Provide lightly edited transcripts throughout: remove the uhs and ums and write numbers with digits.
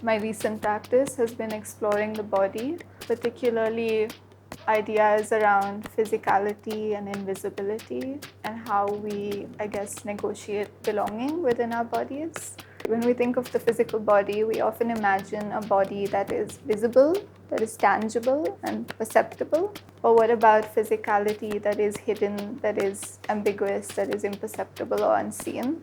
My recent practice has been exploring the body, particularly ideas around physicality and invisibility and how we, I guess, negotiate belonging within our bodies. When we think of the physical body, we often imagine a body that is visible, that is tangible and perceptible. Or what about physicality that is hidden, that is ambiguous, that is imperceptible or unseen?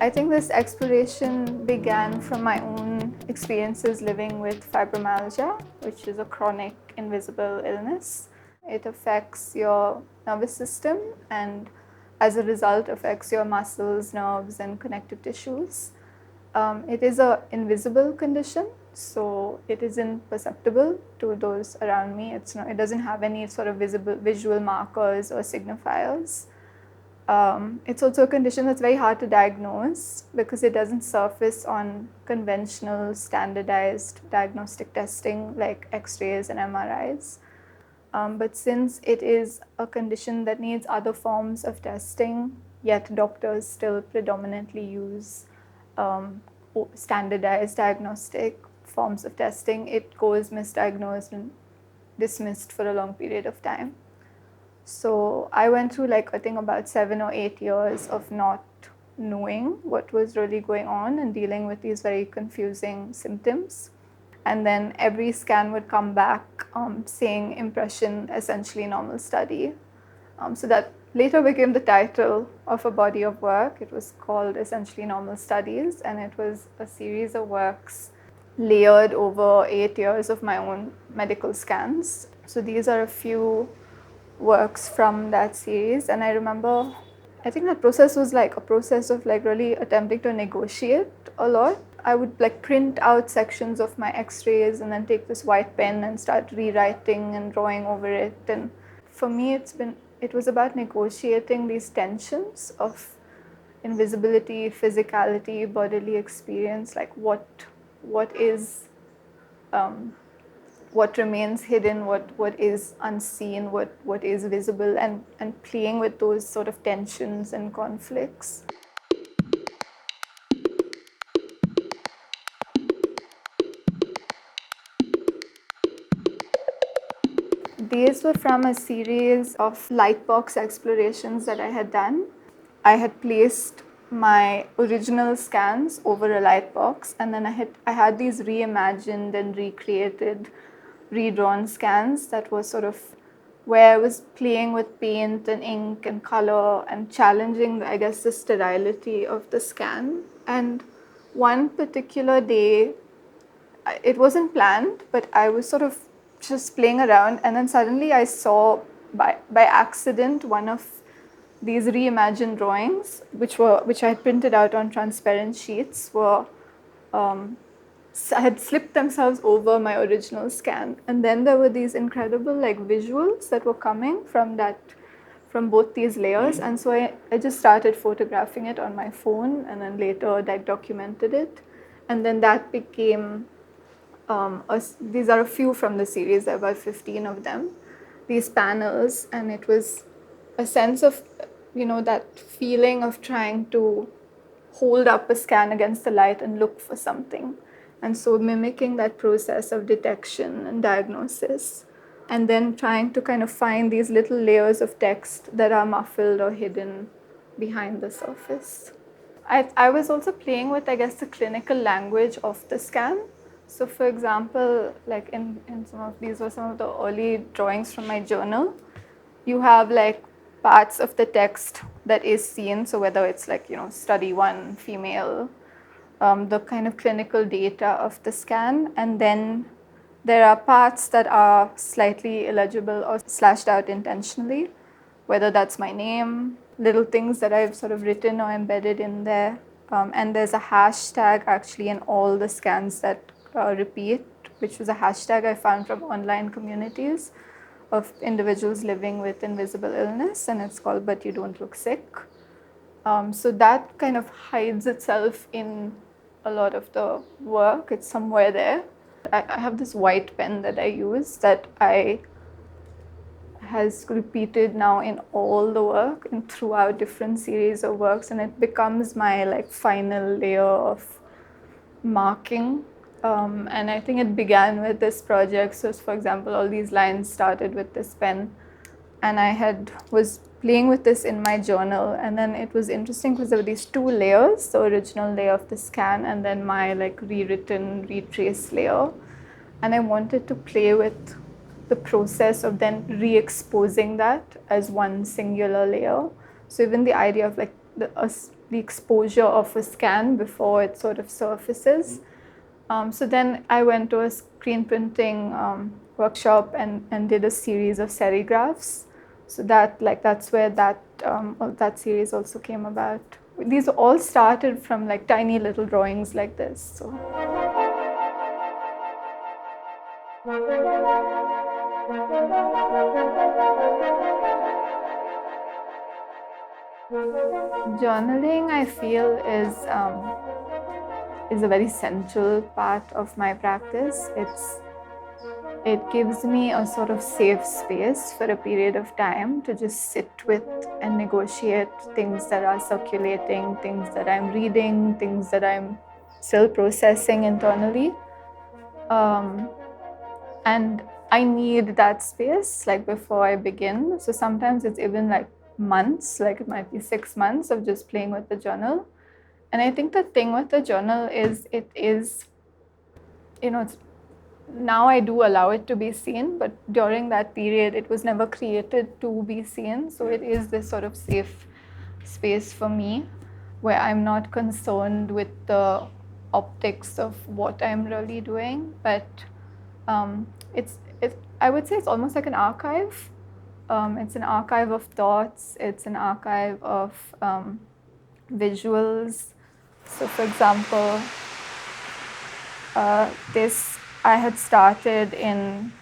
I think this exploration began from my own experiences living with fibromyalgia, which is a chronic invisible illness. It affects your nervous system and as a result affects your muscles, nerves and connective tissues. It is an invisible condition, so it isn't perceptible to those around me. It doesn't have any sort of visual markers or signifiers. It's also a condition that's very hard to diagnose because it doesn't surface on conventional standardized diagnostic testing like X-rays and MRIs. But since it is a condition that needs other forms of testing, yet doctors still predominantly use standardized diagnostic forms of testing, it goes misdiagnosed and dismissed for a long period of time. So I went through I think about 7 or 8 years of not knowing what was really going on and dealing with these very confusing symptoms. And then every scan would come back saying impression, essentially normal study. So that later became the title of a body of work. It was called Essentially Normal Studies, and it was a series of works layered over 8 years of my own medical scans. So these are a few works from that series, and I remember I think that process was a process of really attempting to negotiate a lot. I would print out sections of my x-rays and then take this white pen and start rewriting and drawing over it. And for me it was about negotiating these tensions of invisibility, physicality, bodily experience, what is what remains hidden, what is unseen, what is visible, and playing with those sort of tensions and conflicts. These were from a series of lightbox explorations that I had done. I had placed my original scans over a lightbox, and then I had these reimagined and recreated, redrawn scans that were sort of where I was playing with paint and ink and color and challenging, I guess, the sterility of the scan. And one particular day, it wasn't planned, but I was sort of just playing around, and then suddenly I saw by accident one of these reimagined drawings, which I had printed out on transparent sheets, had slipped themselves over my original scan. And then there were these incredible visuals that were coming from both these layers. And so I just started photographing it on my phone, and then later documented it. And then that became these are a few from the series. There are about 15 of them, these panels, and it was a sense of that feeling of trying to hold up a scan against the light and look for something. And so mimicking that process of detection and diagnosis, and then trying to kind of find these little layers of text that are muffled or hidden behind the surface. I was also playing with, I guess, the clinical language of the scan. So for example, in some of these were some of the early drawings from my journal, you have parts of the text that is seen. So whether it's study 1, female, the kind of clinical data of the scan, and then there are parts that are slightly illegible or slashed out intentionally, whether that's my name, little things that I've sort of written or embedded in there. And there's a hashtag actually in all the scans that repeat, which was a hashtag I found from online communities of individuals living with invisible illness, and it's called "But You Don't Look Sick." So that kind of hides itself in a lot of the work. It's somewhere there. I have this white pen that I use that has repeated now in all the work and throughout different series of works, and it becomes my like final layer of marking. And I think it began with this project. So for example, all these lines started with this pen, and I was playing with this in my journal, and then it was interesting because there were these two layers, the original layer of the scan and then my like rewritten, retraced layer. And I wanted to play with the process of then re-exposing that as one singular layer. So even the idea of like the exposure of a scan before it sort of surfaces. So then I went to a screen printing workshop and did a series of serigraphs. So that's where that series also came about. These all started from like tiny little drawings like this. So. Journaling, I feel, is a very central part of my practice. It gives me a sort of safe space for a period of time to just sit with and negotiate things that are circulating, things that I'm reading, things that I'm still processing internally. And I need that space like before I begin. So sometimes it's even like months, like it might be 6 months of just playing with the journal. And I think the thing with the journal is it's now I do allow it to be seen, but during that period it was never created to be seen. So it is this sort of safe space for me where I'm not concerned with the optics of what I'm really doing, but I would say it's almost like an archive. It's an archive of thoughts. It's an archive of visuals. So, for example, this I had started in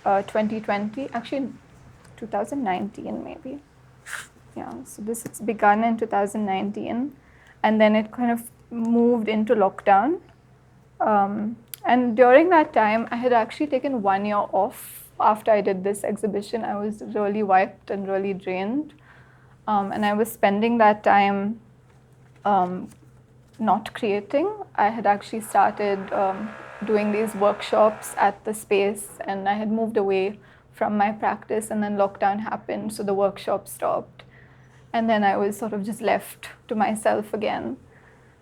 2020, actually 2019 maybe. Yeah, so it's begun in 2019, and then it kind of moved into lockdown. And during that time, I had actually taken 1 year off after I did this exhibition. I was really wiped and really drained. And I was spending that time not creating. I had actually started doing these workshops at the space, and I had moved away from my practice, and then lockdown happened, so the workshop stopped. And then I was sort of just left to myself again.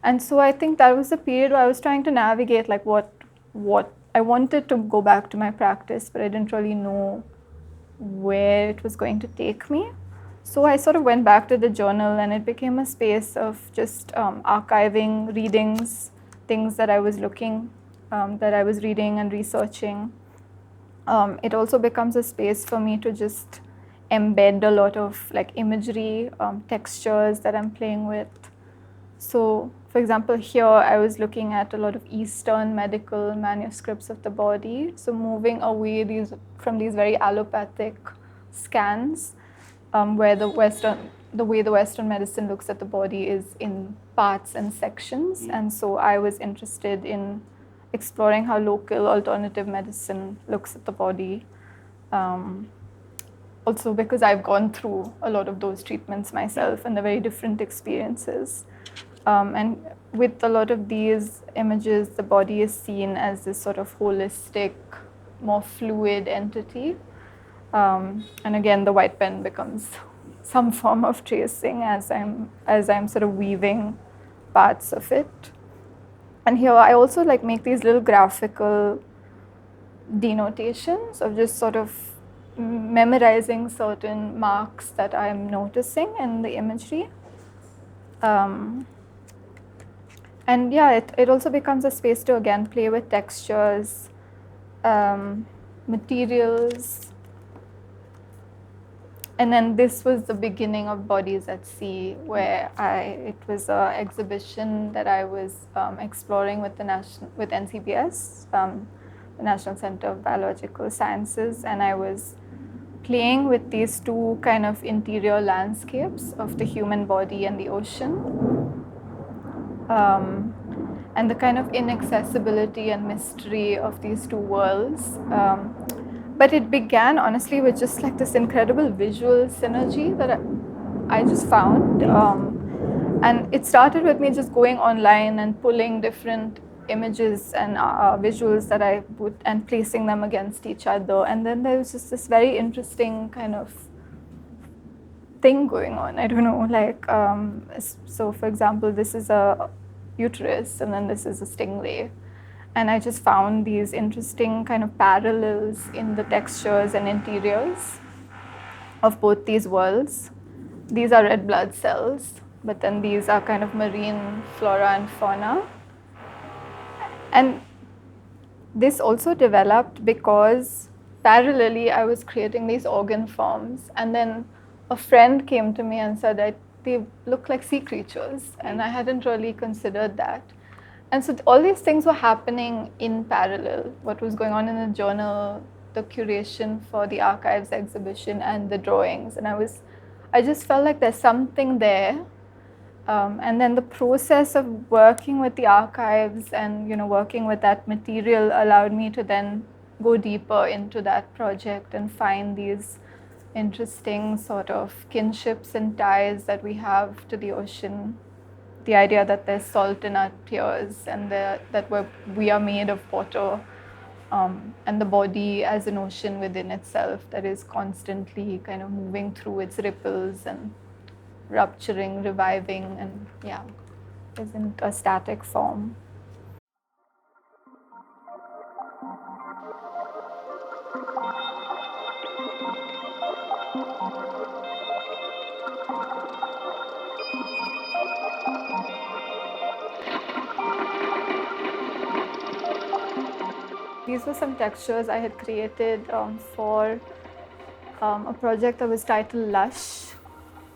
And so I think that was the period where I was trying to navigate like what I wanted to go back to my practice, but I didn't really know where it was going to take me. So I sort of went back to the journal, and it became a space of just archiving readings, things that I was reading and researching. It also becomes a space for me to just embed a lot of like imagery, textures that I'm playing with. So, for example, here I was looking at a lot of Eastern medical manuscripts of the body. So moving away from these very allopathic scans, where the way the Western medicine looks at the body is in parts and sections. And so I was interested in exploring how local alternative medicine looks at the body. Also because I've gone through a lot of those treatments myself, and they're very different experiences. And with a lot of these images, the body is seen as this sort of holistic, more fluid entity. And again, the white pen becomes some form of tracing as I'm sort of weaving parts of it. And here I also like make these little graphical denotations of just sort of memorizing certain marks that I'm noticing in the imagery. And yeah, it also becomes a space to again play with textures, materials. And then this was the beginning of Bodies at Sea, where it was an exhibition that I was exploring with with NCBS, the National Center of Biological Sciences, and I was playing with these two kind of interior landscapes of the human body and the ocean. and the kind of inaccessibility and mystery of these two worlds. But it began honestly with just like this incredible visual synergy that I just found. And it started with me just going online and pulling different images and visuals that I put and placing them against each other. And then there was just this very interesting kind of thing going on. I don't know, like, so for example, this is a uterus and then this is a stingray. And I just found these interesting kind of parallels in the textures and interiors of both these worlds. These are red blood cells, but then these are kind of marine flora and fauna. And this also developed because parallelly I was creating these organ forms, and then a friend came to me and said that they look like sea creatures, and I hadn't really considered that. And so all these things were happening in parallel. What was going on in the journal, the curation for the archives exhibition, and the drawings. And I just felt like there's something there. And then the process of working with the archives and working with that material allowed me to then go deeper into that project and find these interesting sort of kinships and ties that we have to the ocean. The idea that there's salt in our tears and that we are made of water, and the body as an ocean within itself that is constantly kind of moving through its ripples and rupturing, reviving, and isn't a static form. These were some textures I had created for a project that was titled Lush.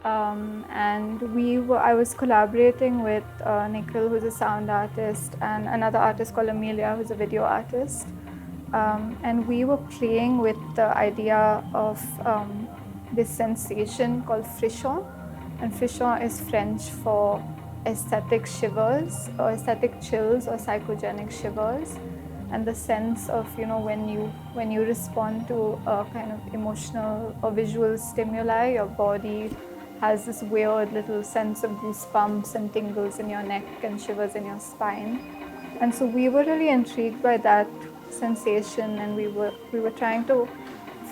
And I was collaborating with Nikhil, who's a sound artist, and another artist called Amelia, who's a video artist. And we were playing with the idea of this sensation called frisson. And frisson is French for aesthetic shivers, or aesthetic chills, or psychogenic shivers. And the sense of when you respond to a kind of emotional or visual stimuli, your body has this weird little sense of goosebumps and tingles in your neck and shivers in your spine. And so we were really intrigued by that sensation, and we were trying to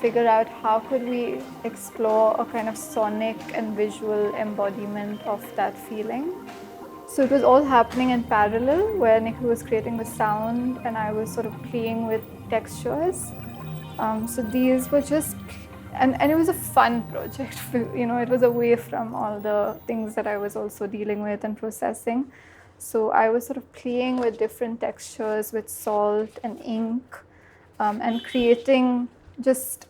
figure out how could we explore a kind of sonic and visual embodiment of that feeling. So it was all happening in parallel, where Nikhil was creating the sound and I was sort of playing with textures. So these were just, and it was a fun project. It was away from all the things that I was also dealing with and processing. So I was sort of playing with different textures, with salt and ink, and creating just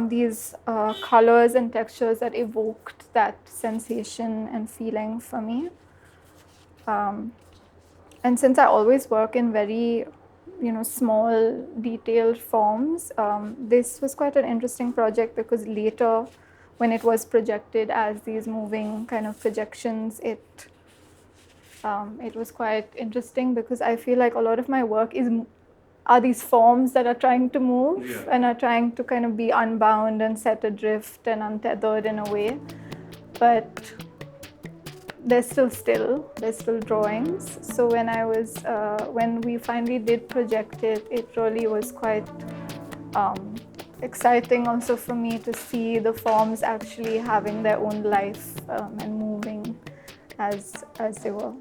these colors and textures that evoked that sensation and feeling for me. And since I always work in very small detailed forms, this was quite an interesting project, because later when it was projected as these moving kind of projections, it was quite interesting, because I feel like a lot of my work are these forms that are trying to move and are trying to kind of be unbound and set adrift and untethered in a way. But they're still drawings. So when we finally did project it, it really was quite exciting also for me to see the forms actually having their own life and moving as they were.